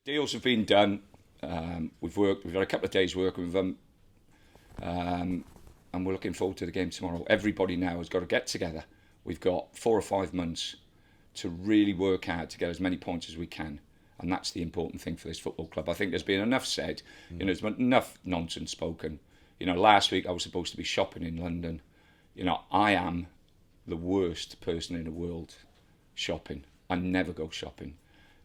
Deals have been done. We've had a couple of days working with them, and we're looking forward to the game tomorrow. Everybody now has got to get together. We've got 4 or 5 months to really work hard to get as many points as we can, and that's the important thing for this football club. I think there's been enough said, there's been enough nonsense spoken. Last week I was supposed to be shopping in London. I am the worst person in the world shopping. I never go shopping.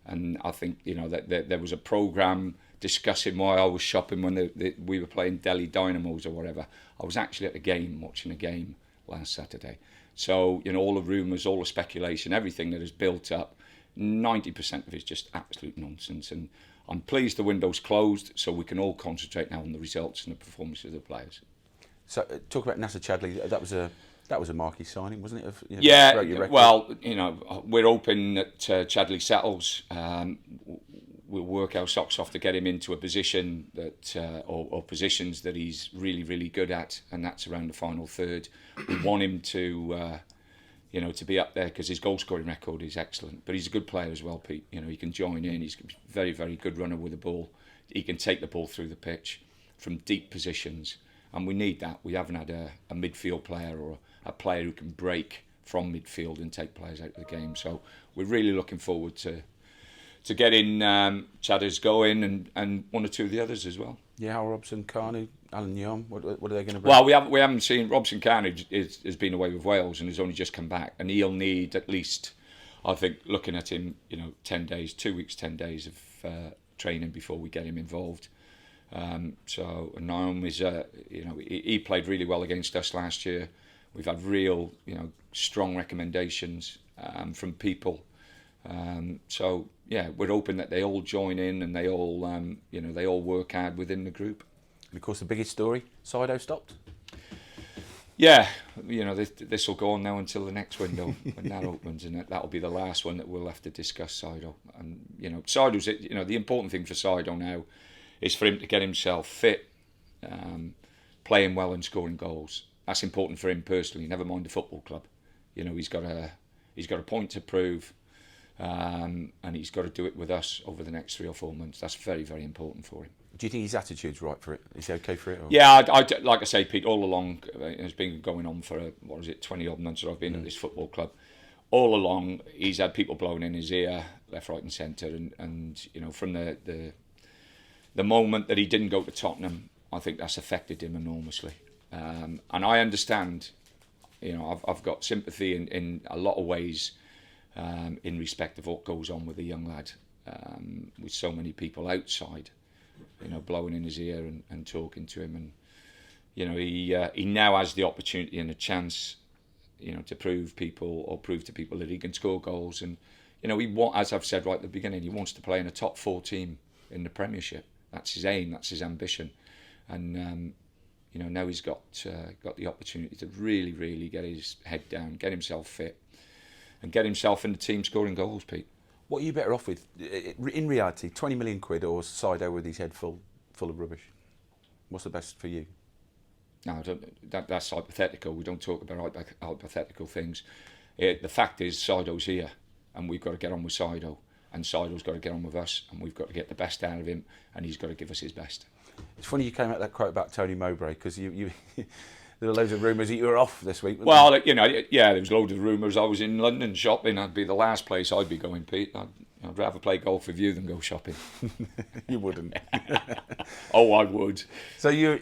And I think, that there was a programme discussing why I was shopping when we were playing Delhi Dynamos or whatever. I was actually at the game, watching a game last Saturday. So, all the rumours, all the speculation, everything that is built up, 90% of it is just absolute nonsense. And I'm pleased the window's closed so we can all concentrate now on the results and the performances of the players. So, talk about Nasser Chadli. That was a marquee signing, wasn't it? Yeah, well, we're hoping that Chadli settles. We'll work our socks off to get him into a position that, or positions that he's really, really good at, and that's around the final third. We want him to, to be up there because his goal scoring record is excellent. But he's a good player as well, Pete. He can join in. He's a very, very good runner with the ball. He can take the ball through the pitch from deep positions, and we need that. We haven't had a midfield player or a player who can break from midfield and take players out of the game. So we're really looking forward to getting Chadders going and one or two of the others as well. Yeah, Robson Carney, Alan Young, what are they going to bring? Well, we haven't seen Robson Carney has been away with Wales and has only just come back, and he'll need at least, I think, looking at him, 10 days, 2 weeks, 10 days of training before we get him involved. So Naum is, he played really well against us last year. We've had real, strong recommendations from people. So yeah, we're hoping that they all join in and they all, they all work hard within the group. And of course, the biggest story: Sido stopped. Yeah, this will go on now until the next window when that opens, and that'll be the last one that we'll have to discuss Sido. And Sido's, the important thing for Sido now is for him to get himself fit, playing well and scoring goals. That's important for him personally. Never mind the football club. He's got a point to prove. And he's got to do it with us over the next 3 or 4 months. That's very, very important for him. Do you think his attitude's right for it? Is he okay for it? Or? Yeah, like I say, Pete, all along, it's been going on for, 20 odd months that I've been at this football club. All along, he's had people blowing in his ear, left, right and centre. And from the moment that he didn't go to Tottenham, I think that's affected him enormously. And I understand, I've got sympathy in a lot of ways, in respect of what goes on with the young lad, with so many people outside, blowing in his ear and talking to him, and he now has the opportunity and a chance, to prove to people that he can score goals, and as I've said right at the beginning, he wants to play in a top 4 team in the Premiership. That's his aim, that's his ambition, and now he's got the opportunity to really, really get his head down, get himself fit, and get himself in the team scoring goals, Pete. What are you better off with, in reality, 20 million quid or Sido with his head full of rubbish? What's the best for you? No, that's hypothetical. We don't talk about hypothetical things. The fact is, Sido's here, and we've got to get on with Sido, and Sido's got to get on with us, and we've got to get the best out of him, and he's got to give us his best. It's funny you came out with that quote about Tony Mowbray, because you there were loads of rumours that you were off this week. Well, there was loads of rumours I was in London shopping. That'd be the last place I'd be going, Pete. I'd rather play golf with you than go shopping. You wouldn't. Oh, I would. So you're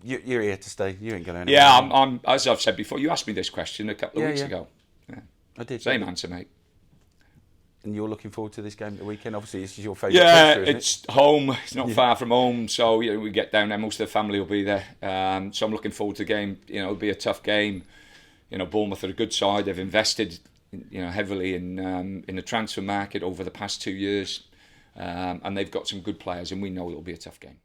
here to stay. You ain't going anywhere. Yeah, I'm. As I've said before, you asked me this question a couple of weeks ago. Yeah. I did. Same answer, mate. And you're looking forward to this game at the weekend? Obviously, this is your favourite fixture, isn't it's home. It's not far from home, so we get down there. Most of the family will be there. So I'm looking forward to the game. It'll be a tough game. Bournemouth are a good side. They've invested, heavily in the transfer market over the past 2 years, and they've got some good players. And we know it'll be a tough game.